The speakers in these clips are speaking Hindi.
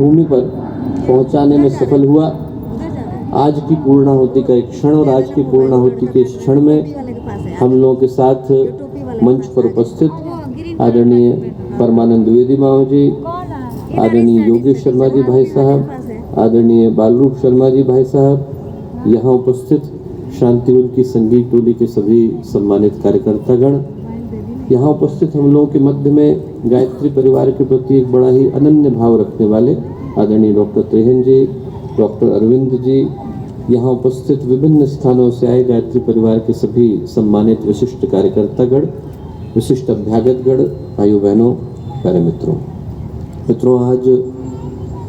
भूमि पर पहुंचाने में सफल हुआ। आज की पूर्णाहुति का एक क्षण और आज की पूर्णाहुति के इस क्षण में हम लोगों के साथ मंच पर उपस्थित आदरणीय परमानंद द्विवेदी मामा जी, आदरणीय योगेश शर्मा जी भाई साहब, आदरणीय बालरूप शर्मा जी भाई साहब, यहाँ उपस्थित शांतिवन की संगीत टोली के सभी सम्मानित कार्यकर्तागण, यहाँ उपस्थित हम लोगों के मध्य में गायत्री परिवार के प्रति एक बड़ा ही अनन्य भाव रखने वाले आदरणीय डॉक्टर त्रेहन जी, डॉक्टर अरविंद जी, यहाँ उपस्थित विभिन्न स्थानों से आए गायत्री परिवार के सभी सम्मानित विशिष्ट कार्यकर्तागण, विशिष्ट अभ्यागतगण, भाइयों बहनों, प्यारे मित्रों, आज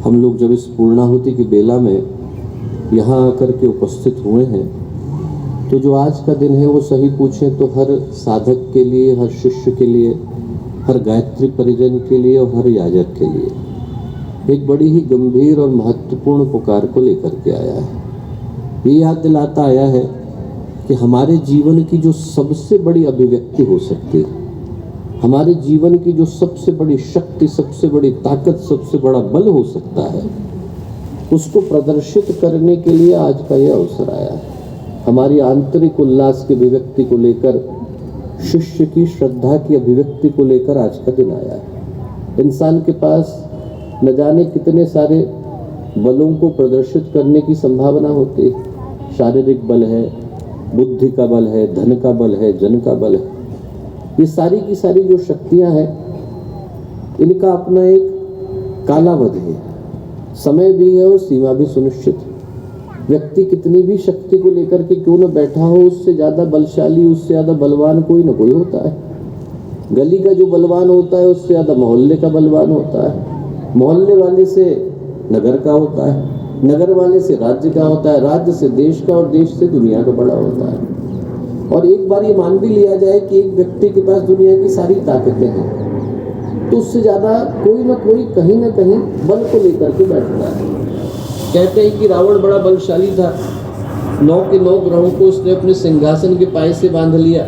हम लोग जब इस पूर्णाहुति की बेला में यहाँ आकर के उपस्थित हुए हैं तो जो आज का दिन है वो सही पूछें तो हर साधक के लिए, हर शिष्य के लिए, हर गायत्री परिजन के लिए और हर याजक के लिए एक बड़ी ही गंभीर और महत्वपूर्ण पुकार को लेकर के आया है। ये याद दिलाता आया है कि हमारे जीवन की जो सबसे बड़ी अभिव्यक्ति हो सकती है, हमारे जीवन की जो सबसे बड़ी शक्ति, सबसे बड़ी ताकत, सबसे बड़ा बल हो सकता है, उसको प्रदर्शित करने के लिए आज का यह अवसर आया है। हमारी आंतरिक उल्लास की अभिव्यक्ति को लेकर, शिष्य की श्रद्धा की अभिव्यक्ति को लेकर आज का दिन आया है। इंसान के पास न जाने कितने सारे बलों को प्रदर्शित करने की संभावना होती है। शारीरिक बल है, बुद्धि का बल है, धन का बल है, जन का बल है। ये सारी की सारी जो शक्तियां हैं, इनका अपना एक कालावधि है, समय भी है और सीमा भी सुनिश्चित है। व्यक्ति कितनी भी शक्ति को लेकर के क्यों न बैठा हो, उससे ज़्यादा बलशाली, उससे ज़्यादा बलवान कोई न कोई होता है। गली का जो बलवान होता है उससे ज़्यादा मोहल्ले का बलवान होता है, मोहल्ले वाले से नगर का होता है, नगर वाले से राज्य का होता है, राज्य से देश का और देश से दुनिया का बड़ा होता है। और एक बार ये मान भी लिया जाए कि एक व्यक्ति के पास दुनिया की सारी ताकतें हैं तो उससे ज़्यादा कोई ना कोई कहीं ना कहीं बल को लेकर के बैठता है। कहते हैं कि रावण बड़ा बलशाली था, 9 के 9 ग्रहों को उसने अपने सिंहासन के पाए से बांध लिया।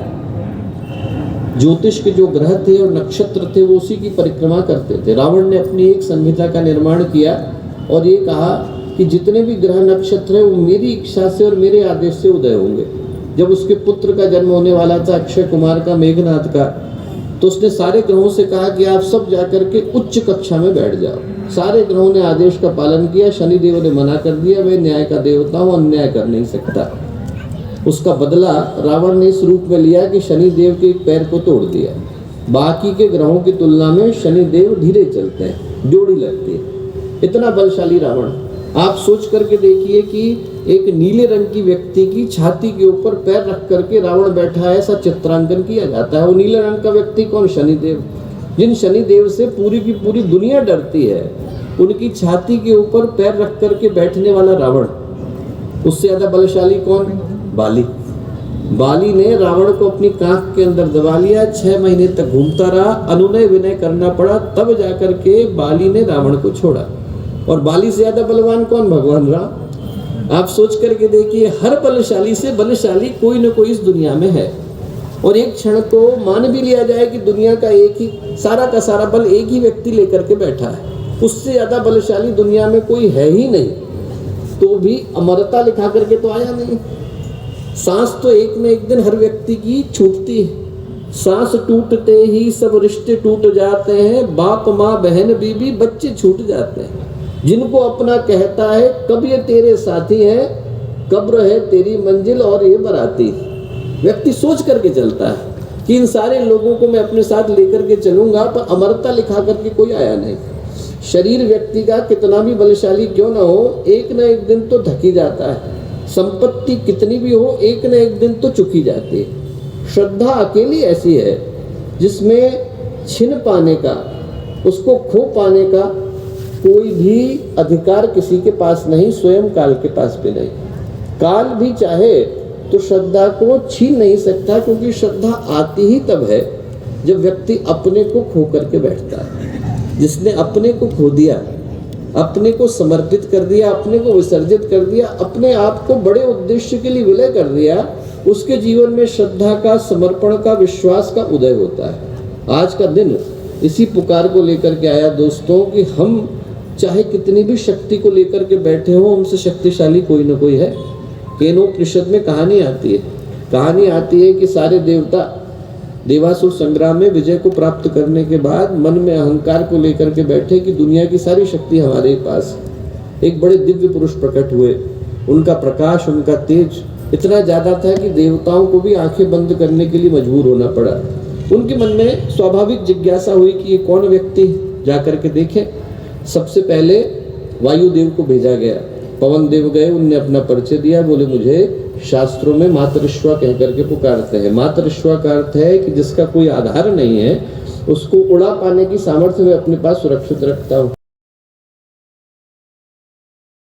ज्योतिष के जो ग्रह थे और नक्षत्र थे वो उसी की परिक्रमा करते थे। रावण ने अपनी एक संहिता का निर्माण किया और ये कहा कि जितने भी ग्रह नक्षत्र हैं वो मेरी इच्छा से और मेरे आदेश से उदय होंगे। जब उसके पुत्र का जन्म होने वाला था, अक्षय कुमार का, मेघनाथ का, तो उसने सारे ग्रहों से कहा कि आप सब जाकर के उच्च कक्षा में बैठ जाओ। सारे ग्रहों ने आदेश का पालन किया। शनिदेव ने मना कर दिया, मैं न्याय का देवता हूँ, अन्याय कर नहीं सकता। उसका बदला रावण ने इस रूप में लिया कि शनिदेव के एक पैर को तोड़ दिया। बाकी के ग्रहों की तुलना में शनिदेव धीरे चलते हैं, जोड़ी लगती है। इतना बलशाली रावण। आप सोच करके देखिए कि एक नीले रंग की व्यक्ति की छाती के ऊपर पैर रख करके रावण बैठा है, ऐसा चित्रांकन किया जाता है। वो नीले रंग का व्यक्ति कौन? शनिदेव। जिन शनिदेव से पूरी की पूरी दुनिया डरती है, उनकी छाती के ऊपर पैर रख करके बैठने वाला रावण। उससे ज्यादा बलशाली कौन? बाली। बाली ने रावण को अपनी कांख के अंदर दबा लिया, 6 महीने तक घूमता रहा, अनुनय विनय करना पड़ा, तब जाकर के बाली ने रावण को छोड़ा। और बाली से ज्यादा बलवान कौन? भगवान राम। आप सोच करके देखिए, हर बलशाली से बलशाली कोई न कोई इस दुनिया में है। और एक क्षण को मान भी लिया जाए कि दुनिया का एक ही सारा का सारा बल एक ही व्यक्ति लेकर के बैठा है, उससे ज्यादा बलशाली दुनिया में कोई है ही नहीं, तो भी अमरता लिखा करके तो आया नहीं। सांस तो एक न एक दिन हर व्यक्ति की छूटती है। सांस टूटते ही सब रिश्ते टूट जाते हैं, बाप माँ बहन बीबी बच्चे छूट जाते हैं। जिनको अपना कहता है कब ये तेरे साथी है, कब्र है तेरी मंजिल और ये बराती। व्यक्ति सोच करके चलता है कि इन सारे लोगों को मैं अपने साथ लेकर के चलूंगा, पर अमरता लिखा करके कोई आया नहीं। शरीर व्यक्ति का कितना भी बलशाली क्यों ना हो, एक न एक दिन तो ढकी जाता है। संपत्ति कितनी भी हो, एक न एक दिन तो चुकी जाती है। श्रद्धा अकेली ऐसी है जिसमें छिन पाने का, उसको खो पाने का कोई भी अधिकार किसी के पास नहीं, स्वयं काल के पास भी नहीं। काल भी चाहे तो श्रद्धा को छीन नहीं सकता, क्योंकि श्रद्धा आती ही तब है जब व्यक्ति अपने को खो करके बैठता है। जिसने अपने को खो दिया, अपने को समर्पित कर दिया, अपने को विसर्जित कर दिया, अपने आप को बड़े उद्देश्य के लिए विलय कर दिया, उसके जीवन में श्रद्धा का, समर्पण का, विश्वास का उदय होता है। आज का दिन इसी पुकार को लेकर के आया दोस्तों कि हम चाहे कितनी भी शक्ति को लेकर के बैठे हो, हमसे शक्तिशाली कोई ना कोई है। केनोपनिषद में कहानी आती है कि सारे देवता देवासुर संग्राम में विजय को प्राप्त करने के बाद मन में अहंकार को लेकर के बैठे कि दुनिया की सारी शक्ति हमारे ही पास। एक बड़े दिव्य पुरुष प्रकट हुए, उनका प्रकाश, उनका तेज इतना ज्यादा था कि देवताओं को भी आंखें बंद करने के लिए मजबूर होना पड़ा। उनके मन में स्वाभाविक जिज्ञासा हुई कि ये कौन व्यक्ति, जाकर के देखें। सबसे पहले वायुदेव को भेजा गया, पवन देव गए, उनने अपना परिचय दिया, बोले मुझे शास्त्रों में मातरिश्वा कह करके पुकारते हैं। मातरिश्वा का अर्थ है कि जिसका कोई आधार नहीं है, उसको उड़ा पाने की सामर्थ्य मैं अपने पास सुरक्षित रखता हूँ।